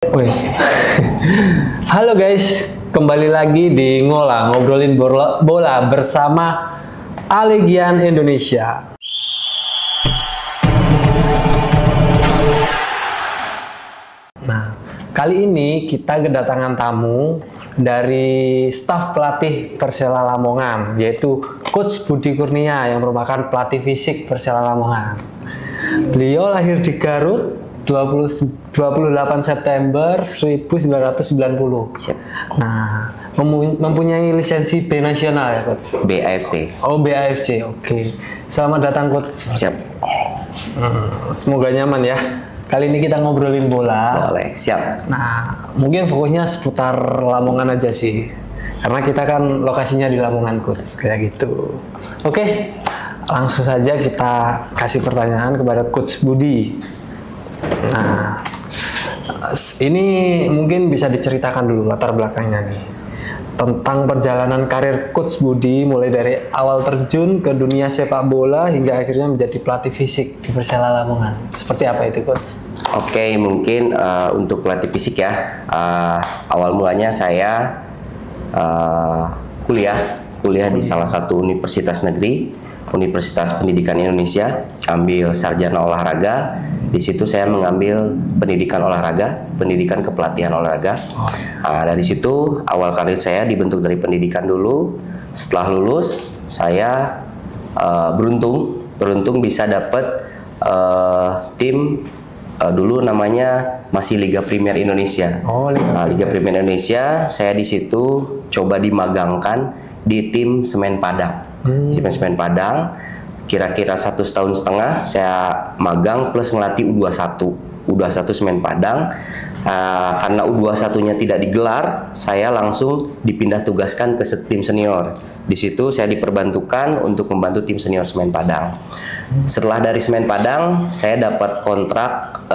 Wes. Halo guys, kembali lagi di ngobrolin bola bersama Alegian Indonesia. Nah, kali ini kita kedatangan tamu dari staf pelatih Persela Lamongan, yaitu Coach Budi Kurnia yang merupakan pelatih fisik Persela Lamongan. Beliau lahir di Garut 28 September 1990. Siap. Nah, mempunyai lisensi B nasional ya, Coach? BAFC. Oh, BAFC. Oke. Selamat datang, Coach. Siap. Semoga nyaman ya. Kali ini kita ngobrolin bola. Boleh, siap. Nah, mungkin fokusnya seputar Lamongan aja sih. Karena kita kan lokasinya di Lamongan, Coach. Kayak gitu. Oke. Langsung saja kita kasih pertanyaan kepada Coach Budi. Nah, ini mungkin bisa diceritakan dulu latar belakangnya nih tentang perjalanan karir Coach Budi mulai dari awal terjun ke dunia sepak bola hingga akhirnya menjadi pelatih fisik di Persela Lamongan. Seperti apa itu, Coach? Oke, mungkin untuk pelatih fisik ya, awal mulanya saya kuliah di salah satu universitas negeri, Universitas Pendidikan Indonesia, ambil sarjana olahraga. Di situ saya mengambil pendidikan olahraga, pendidikan kepelatihan olahraga. Dari situ awal karir saya dibentuk dari pendidikan dulu. Setelah lulus, saya beruntung bisa dapat tim dulu namanya masih Liga Premier Indonesia. Liga Premier Indonesia. Saya di situ coba dimagangkan di tim Semen Padang. Semen Padang. Kira-kira 1,5 tahun saya magang plus ngelatih U21 Semen Padang. Karena U21-nya tidak digelar, saya langsung dipindah tugaskan ke tim senior. Di situ saya diperbantukan untuk membantu tim senior Semen Padang. Setelah dari Semen Padang, saya dapat kontrak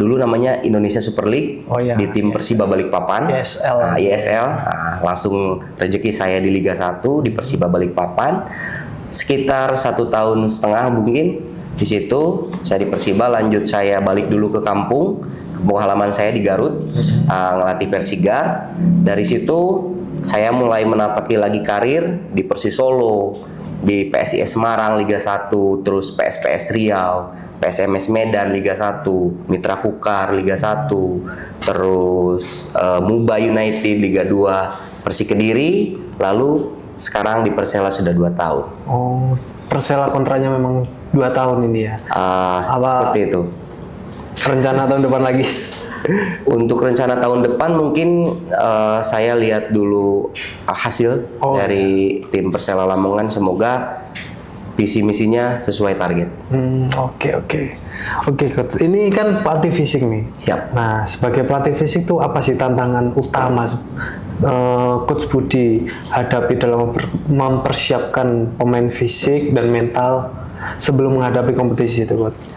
dulu namanya Indonesia Super League di tim Persiba Balikpapan. ISL. Langsung rezeki saya di Liga 1 di Persiba Balikpapan. Sekitar 1,5 tahun mungkin di situ saya di Persiba, lanjut saya balik dulu ke kampung halaman saya di Garut, ngelatih Persigar. Dari situ saya mulai menapaki lagi karir di Persis Solo, di PSIS Semarang Liga 1, terus PSPS Riau, PSMS Medan Liga 1, Mitra Kukar Liga 1, terus Muba United Liga 2, Persik Kediri, lalu sekarang di Persela sudah 2 tahun. Oh, Persela kontraknya memang 2 tahun ini ya? Seperti itu. Rencana tahun depan lagi? Untuk rencana tahun depan mungkin saya lihat dulu hasil dari tim Persela Lamongan. Semoga visi misinya sesuai target. Oke, Coach. Ini kan pelatih fisik nih. Siap. Nah, sebagai pelatih fisik tuh apa sih tantangan utama Coach Budi hadapi dalam mempersiapkan pemain fisik dan mental sebelum menghadapi kompetisi itu, Coach?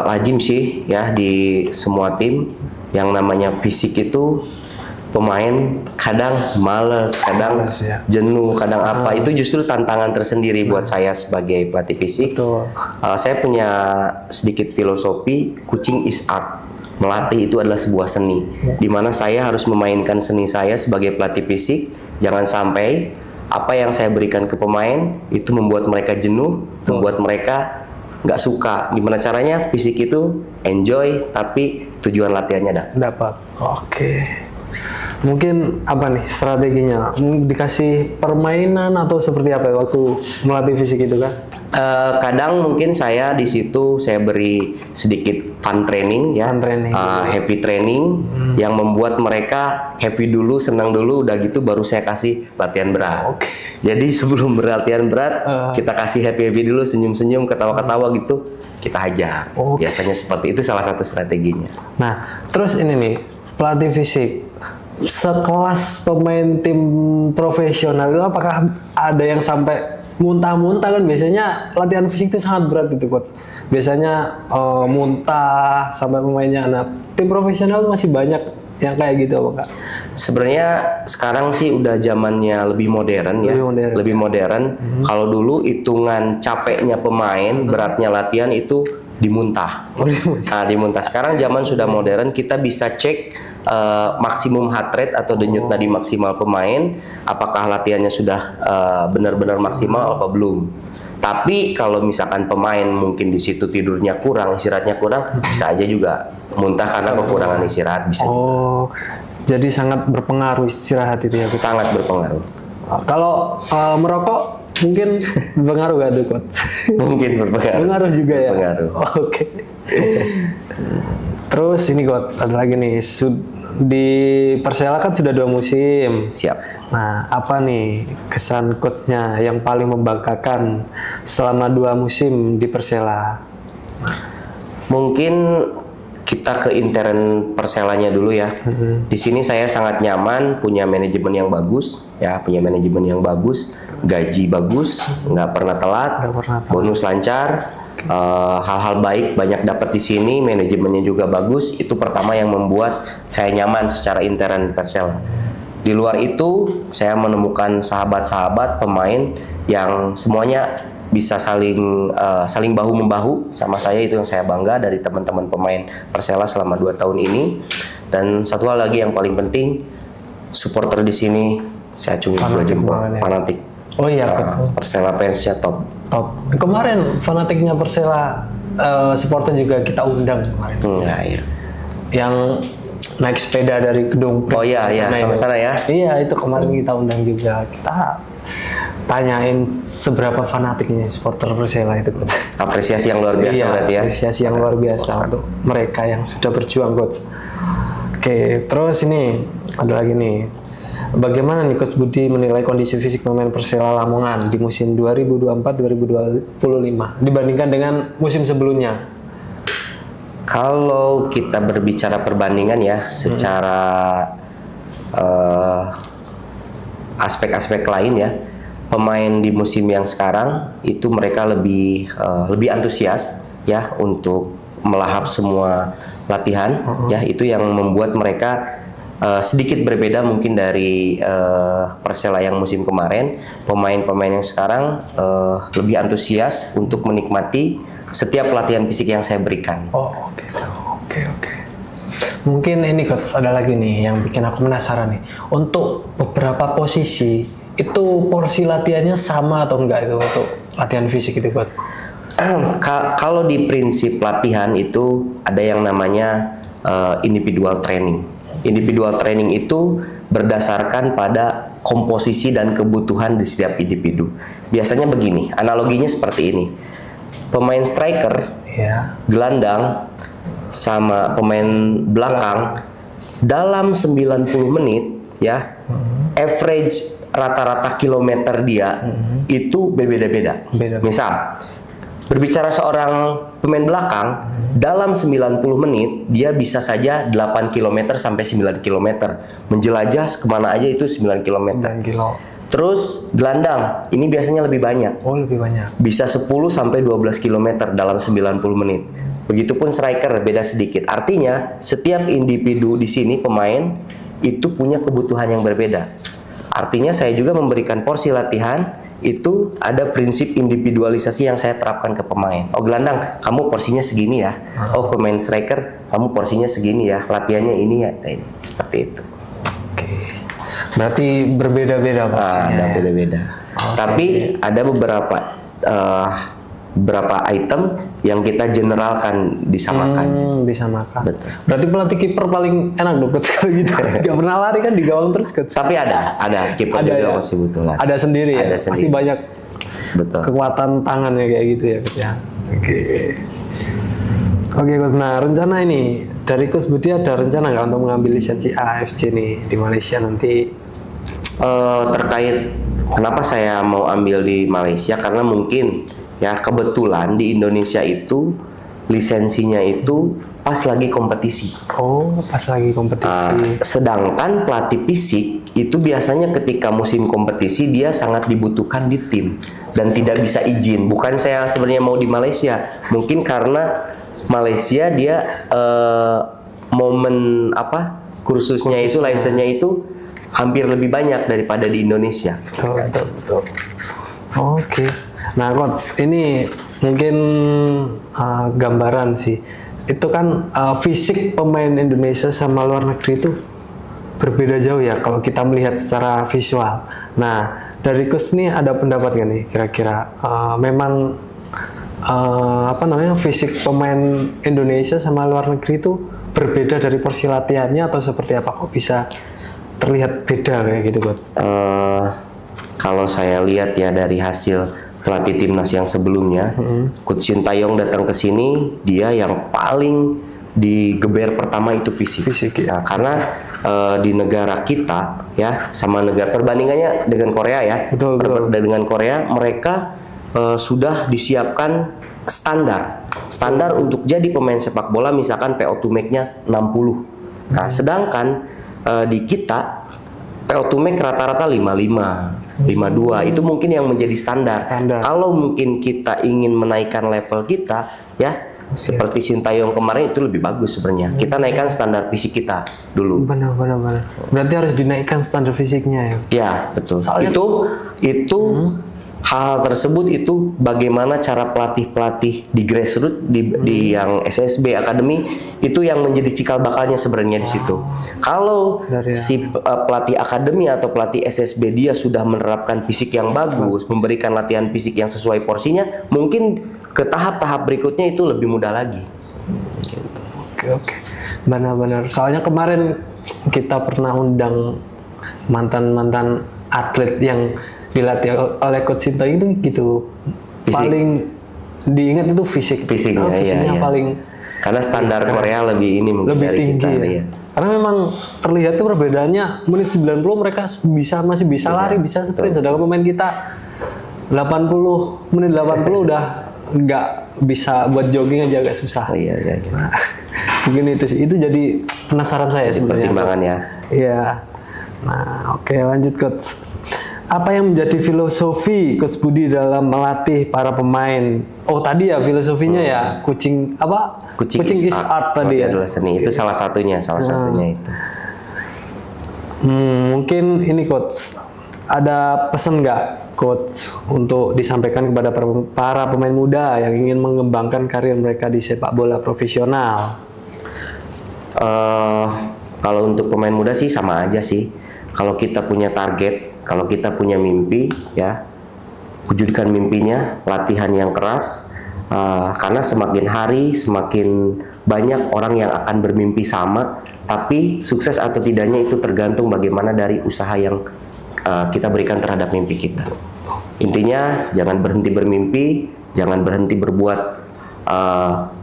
Lazim sih ya di semua tim yang namanya fisik itu pemain kadang males, kadang jenuh, kadang apa. Itu justru tantangan tersendiri buat saya sebagai pelatih fisik. Saya punya sedikit filosofi, coaching is art. Melatih itu adalah sebuah seni, di mana saya harus memainkan seni saya sebagai pelatih fisik. Jangan sampai apa yang saya berikan ke pemain itu membuat mereka jenuh, membuat mereka nggak suka. Gimana caranya fisik itu enjoy, tapi tujuan latihannya dapat. Oke. Mungkin apa nih strateginya? Dikasih permainan atau seperti apa waktu melatih fisik itu kan? Kadang mungkin saya di situ saya beri sedikit fun training ya, happy training yang membuat mereka happy dulu, senang dulu, udah gitu baru saya kasih latihan berat. Jadi sebelum berlatihan berat kita kasih happy dulu, senyum-senyum, ketawa-ketawa gitu, kita hajar. Biasanya seperti itu salah satu strateginya. Nah, terus ini nih pelatih fisik sekelas pemain tim profesional itu apakah ada yang sampai muntah-muntah? Kan biasanya latihan fisik itu sangat berat gitu, Coach. Biasanya muntah sampai pemainnya. Nah, tim profesional masih banyak yang kayak gitu apa Kak? Sebenarnya sekarang sih udah zamannya lebih modern ya, lebih modern. Kalau dulu hitungan capeknya pemain, beratnya latihan itu dimuntah. Nah, dimuntah. Sekarang zaman sudah modern, kita bisa cek maksimum heart rate atau denyut nadi maksimal pemain, apakah latihannya sudah benar-benar maksimal apa belum. Tapi kalau misalkan pemain mungkin di situ tidurnya kurang, istirahatnya kurang, bisa aja juga muntah karena kekurangan istirahat bisa. Oh, jadi sangat berpengaruh istirahat itu ya? Sangat berpengaruh. Kalau merokok mungkin berpengaruh gak tuh, Coach? Mungkin berpengaruh. Berpengaruh juga ya? Berpengaruh. Oke. Terus ini, Coach, ada lagi nih. Di Persela kan sudah 2 musim. Siap. Nah, apa nih kesan coachnya yang paling membanggakan selama 2 musim di Persela? Mungkin kita ke intern Perselanya dulu ya. Di sini saya sangat nyaman, punya manajemen yang bagus, ya, punya manajemen yang bagus, gaji bagus, nggak pernah telat, bonus lancar. Hal-hal baik banyak dapat di sini, manajemennya juga bagus. Itu pertama yang membuat saya nyaman secara intern Persela. Di luar itu, saya menemukan sahabat-sahabat pemain yang semuanya bisa saling bahu membahu sama saya. Itu yang saya bangga dari teman-teman pemain Persela selama 2 tahun ini. Dan satu hal lagi yang paling penting, supporter di sini saya cuma 2 jempol, fanatik. Oh iya, Persela fansnya top. Kemarin fanatiknya Persela supporter juga kita undang kemarin. Iya. Yang naik sepeda dari gedung. Oh iya, sama sana ya. Iya, itu kemarin kita undang juga. Kita tanyain seberapa fanatiknya supporter Persela itu, Coach. Apresiasi yang luar biasa berarti ya. Apresiasi yang luar biasa untuk mereka yang sudah berjuang, Coach. Oke, terus ini ada lagi nih. Bagaimana nih Coach Budi menilai kondisi fisik pemain Persela Lamongan di musim 2024-2025 dibandingkan dengan musim sebelumnya? Kalau kita berbicara perbandingan ya, secara aspek-aspek lain ya, pemain di musim yang sekarang itu mereka lebih antusias ya untuk melahap semua latihan ya, itu yang membuat mereka sedikit berbeda mungkin dari Persela yang musim kemarin. Pemain-pemain yang sekarang lebih antusias untuk menikmati setiap latihan fisik yang saya berikan. Oh, oke. Mungkin ini Coach, ada lagi nih yang bikin aku penasaran nih. Untuk beberapa posisi itu porsi latihannya sama atau enggak itu untuk latihan fisik itu, Coach? Kalau di prinsip latihan itu ada yang namanya individual training. Individual training itu berdasarkan pada komposisi dan kebutuhan di setiap individu. Biasanya begini, analoginya seperti ini. Pemain striker, gelandang, sama pemain belakang dalam 90 menit ya, average rata-rata kilometer dia itu berbeda-beda. Misal, berbicara seorang pemain belakang, dalam 90 menit dia bisa saja 8 km sampai 9 km. Menjelajah kemana aja itu 9 km. 9 kilo. Terus gelandang, ini biasanya lebih banyak. Oh, lebih banyak. Bisa 10 sampai 12 km dalam 90 menit. Begitupun striker, beda sedikit. Artinya, setiap individu di sini pemain itu punya kebutuhan yang berbeda. Artinya saya juga memberikan porsi latihan itu ada prinsip individualisasi yang saya terapkan ke pemain. Oh gelandang, kamu porsinya segini ya. Oh pemain striker, kamu porsinya segini ya. Latihannya ini ya, seperti itu. Oke. Berarti berbeda-beda porsinya. Ada beda-beda. Tapi ada beberapa item yang kita generalkan, disamakan. Disamakan. Betul. Berarti pelatih kiper paling enak dong Coach kalau gitu. Gak pernah lari kan di gawang terus, Coach. Tapi ada kiper juga masih butuh lari. Ada sendiri ya. Pasti banyak kekuatan tangannya kayak gitu ya, Coach ya. Oke, Coach. Nah, rencana ini dari Coach Budi ada rencana nggak untuk mengambil lisensi AFC nih di Malaysia nanti? Terkait kenapa saya mau ambil di Malaysia, karena mungkin ya kebetulan di Indonesia itu lisensinya itu pas lagi kompetisi. Oh, pas lagi kompetisi. Sedangkan pelatih fisik itu biasanya ketika musim kompetisi dia sangat dibutuhkan di tim dan tidak bisa izin. Bukan saya sebenarnya mau di Malaysia, mungkin karena Malaysia dia momen kursusnya itu, lisensinya itu hampir lebih banyak daripada di Indonesia. Betul. Oke. Nah, Coach, ini mungkin gambaran sih. Itu kan fisik pemain Indonesia sama luar negeri itu berbeda jauh ya kalau kita melihat secara visual. Nah, dari Coach nih ada pendapat nggak nih kira-kira memang fisik pemain Indonesia sama luar negeri itu berbeda dari porsi latihannya atau seperti apa, kok bisa terlihat beda kayak gitu, Coach? Kalau saya lihat ya dari hasil pelatih timnas yang sebelumnya, Coach Sintayong datang ke sini, dia yang paling digeber pertama itu fisik. Ya, karena di negara kita ya sama negara perbandingannya dengan Korea ya, betul. Dengan Korea mereka sudah disiapkan standar untuk jadi pemain sepak bola, misalkan PO2 max-nya 60. Nah, sedangkan di kita PO2 max rata-rata 55, 52. Itu mungkin yang menjadi standar. Kalau mungkin kita ingin menaikkan level kita ya, seperti Sintayong kemarin itu lebih bagus sebenarnya. Kita naikkan standar fisik kita dulu. Benar. Berarti harus dinaikkan standar fisiknya ya? Ya, betul. Soalnya itu hal tersebut itu bagaimana cara pelatih di grassroots di yang SSB Academy itu yang menjadi cikal bakalnya sebenarnya di situ. Kalau pelatih akademi atau pelatih SSB dia sudah menerapkan fisik yang bagus, memberikan latihan fisik yang sesuai porsinya, mungkin ke tahap-tahap berikutnya itu lebih mudah lagi. Oke. Benar. Soalnya kemarin kita pernah undang mantan atlet yang dilatih oleh Coach Sintayong itu gitu. Fisik. Paling diingat itu fisiknya iya. paling, karena standar Korea lebih dari tinggi kita, ya. Karena memang terlihat tuh perbedaannya, menit 90 mereka masih bisa lari, bisa sprint, sedangkan pemain kita menit 80 udah nggak bisa buat jogging aja, agak susah. Iya. Nah, mungkin itu jadi penasaran saya sebenarnya. Pertimbangan ya. Iya. Nah, oke, lanjut Coach. Apa yang menjadi filosofi Coach Budi dalam melatih para pemain? Oh, tadi ya filosofinya ya, Kucing is art tadi ya. Adalah seni. Itu salah satunya itu. Mungkin ini Coach, ada pesan nggak Coach untuk disampaikan kepada para pemain muda yang ingin mengembangkan karir mereka di sepak bola profesional? Kalau untuk pemain muda sih sama aja sih. Kalau kita punya target, kalau kita punya mimpi, ya wujudkan mimpinya, latihan yang keras. Karena semakin hari semakin banyak orang yang akan bermimpi sama, tapi sukses atau tidaknya itu tergantung bagaimana dari usaha yang kita berikan terhadap mimpi kita. Intinya jangan berhenti bermimpi, jangan berhenti berbuat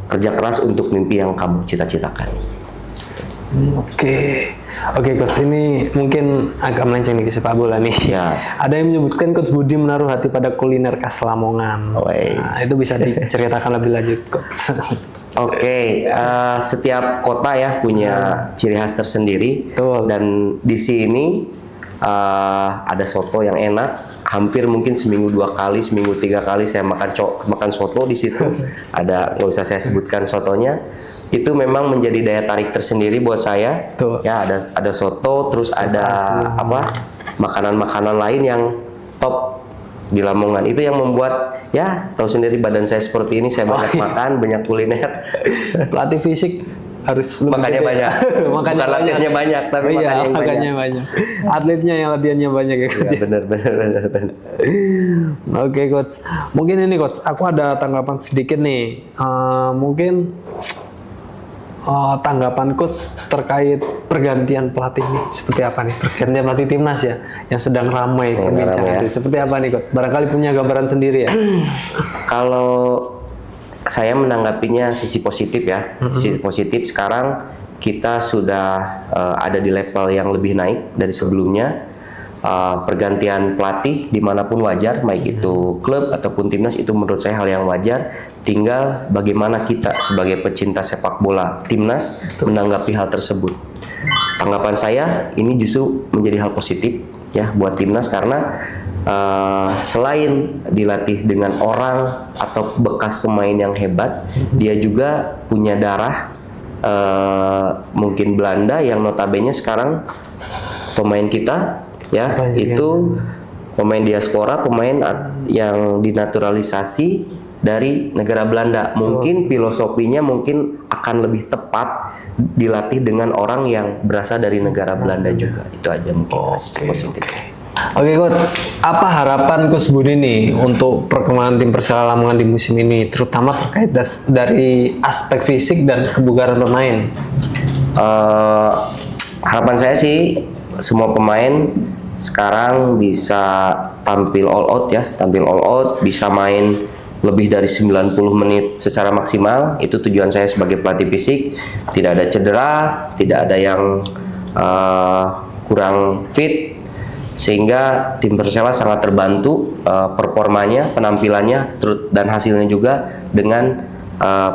kerja keras untuk mimpi yang kamu cita-citakan. Oke, Coach, ini mungkin agak melenceng nih ke sepak bola nih. Ya. Ada yang menyebutkan Coach Budi menaruh hati pada kuliner khas Lamongan. Nah, itu bisa diceritakan lebih lanjut, Coach. Setiap kota ya punya ciri khas tersendiri. Betul. Dan di sini ada soto yang enak. Hampir mungkin seminggu 2 kali, seminggu 3 kali saya makan soto di situ. Nggak usah saya sebutkan sotonya. Itu memang menjadi daya tarik tersendiri buat saya. Tuh. Ya, ada soto, terus ada makanan-makanan lain yang top di Lamongan. Itu yang membuat, ya tahu sendiri badan saya seperti ini, saya banyak makan, banyak kuliner. Pelatih fisik harus makannya banyak. Bukan latihannya banyak, tapi makannya banyak. Atletnya yang latihannya banyak ya. Iya, benar. Oke, Coach. Mungkin ini Coach, aku ada tanggapan sedikit nih. Mungkin tanggapan Coach terkait pergantian pelatih ini seperti apa nih? Pergantian pelatih timnas ya, yang sedang ramai perbincangan itu. Seperti apa nih, Coach? Barangkali punya gambaran sendiri ya. Kalau saya menanggapinya sisi positif ya. Sisi positif, sekarang kita sudah ada di level yang lebih naik dari sebelumnya. Pergantian pelatih dimanapun wajar, baik itu klub ataupun timnas, itu menurut saya hal yang wajar. Tinggal bagaimana kita sebagai pecinta sepak bola timnas menanggapi hal tersebut. Tanggapan saya ini justru menjadi hal positif ya buat timnas, karena selain dilatih dengan orang atau bekas pemain yang hebat, dia juga punya darah mungkin Belanda yang notabene sekarang pemain kita itu pemain diaspora, pemain yang dinaturalisasi dari negara Belanda. Mungkin filosofinya mungkin akan lebih tepat dilatih dengan orang yang berasal dari negara Belanda juga. Itu aja mungkin positif. Oke Coach, apa harapan Coach Budi nih untuk perkembangan tim Persela Lamongan di musim ini, terutama terkait dari aspek fisik dan kebugaran pemain? Harapan saya sih semua pemain sekarang bisa tampil all out ya, bisa main lebih dari 90 menit secara maksimal. Itu tujuan saya sebagai pelatih fisik. Tidak ada cedera, tidak ada yang kurang fit, sehingga tim Persela sangat terbantu performanya, penampilannya, dan hasilnya juga dengan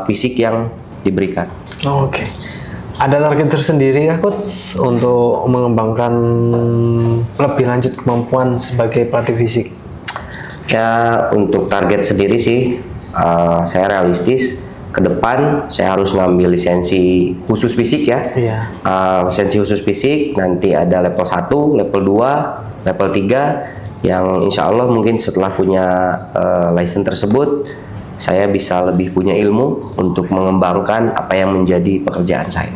fisik yang diberikan. Oke. Ada target tersendiri ya Coach untuk mengembangkan lebih lanjut kemampuan sebagai pelatih fisik? Ya, untuk target sendiri sih saya realistis. Ke depan saya harus ngambil lisensi khusus fisik ya. Iya. Lisensi khusus fisik, nanti ada level 1, level 2, level 3 yang insya Allah mungkin setelah punya license tersebut saya bisa lebih punya ilmu untuk mengembangkan apa yang menjadi pekerjaan saya.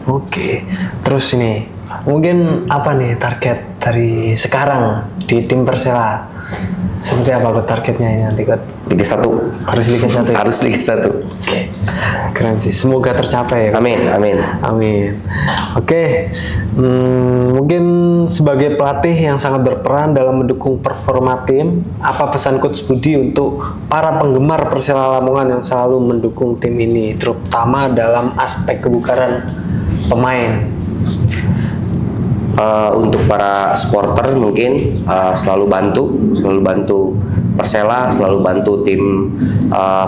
Oke, terus ini mungkin apa nih target dari sekarang di tim Persela? Seperti apa targetnya ini nanti Coach? Liga 1. Harus Liga 1 ya? Harus Liga 1. Oke, keren sih. Semoga tercapai ya. Amin, amin. Amin. Oke, mungkin sebagai pelatih yang sangat berperan dalam mendukung performa tim, apa pesan Coach Budi untuk para penggemar Persela Lamongan yang selalu mendukung tim ini, terutama dalam aspek kebugaran pemain? Untuk para supporter mungkin selalu bantu Persela, selalu bantu tim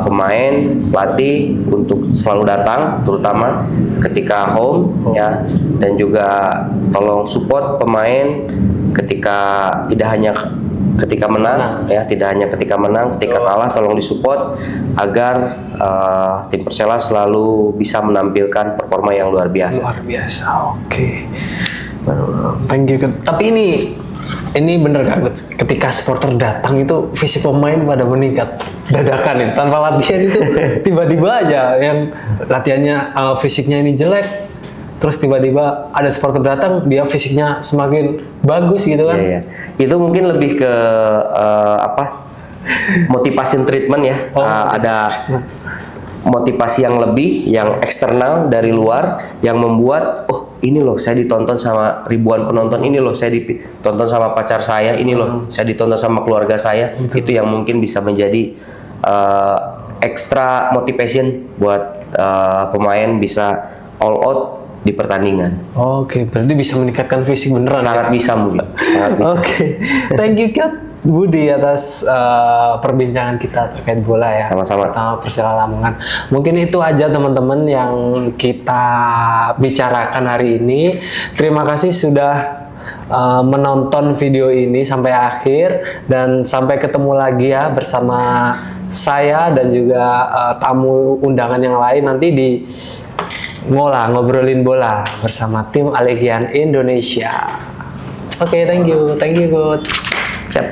pemain, pelatih untuk selalu datang, terutama ketika home ya, dan juga tolong support pemain ketika tidak hanya ketika menang ya, tidak hanya ketika menang, ketika kalah tolong disupport agar tim Persela selalu bisa menampilkan performa yang luar biasa. Luar biasa. Oke. Thank you. Tapi ini bener gak Coach? Ketika supporter datang itu fisik pemain pada meningkat dadakan nih, tanpa latihan itu tiba-tiba aja yang latihannya fisiknya ini jelek, terus tiba-tiba ada supporter datang dia fisiknya semakin bagus gitu kan? Iya. Itu mungkin lebih ke motivasi treatment ya. Ada motivasi yang lebih, yang eksternal dari luar yang membuat ini loh saya ditonton sama ribuan penonton, ini loh saya ditonton sama pacar saya, ini loh saya ditonton sama keluarga saya. Itu yang mungkin bisa menjadi extra motivation buat pemain bisa all out di pertandingan. Oke, berarti bisa meningkatkan fisik beneran. Sangat ya? Bisa mungkin. Oke, thank you Coach Budi atas perbincangan kita terkait bola ya. Sama-sama. Persela Lamongan. Mungkin itu aja teman-teman yang kita bicarakan hari ini. Terima kasih sudah menonton video ini sampai akhir, dan sampai ketemu lagi ya bersama saya dan juga tamu undangan yang lain nanti di ngobrolin bola bersama tim Alegian Indonesia. Oke, thank you Coach. Siap.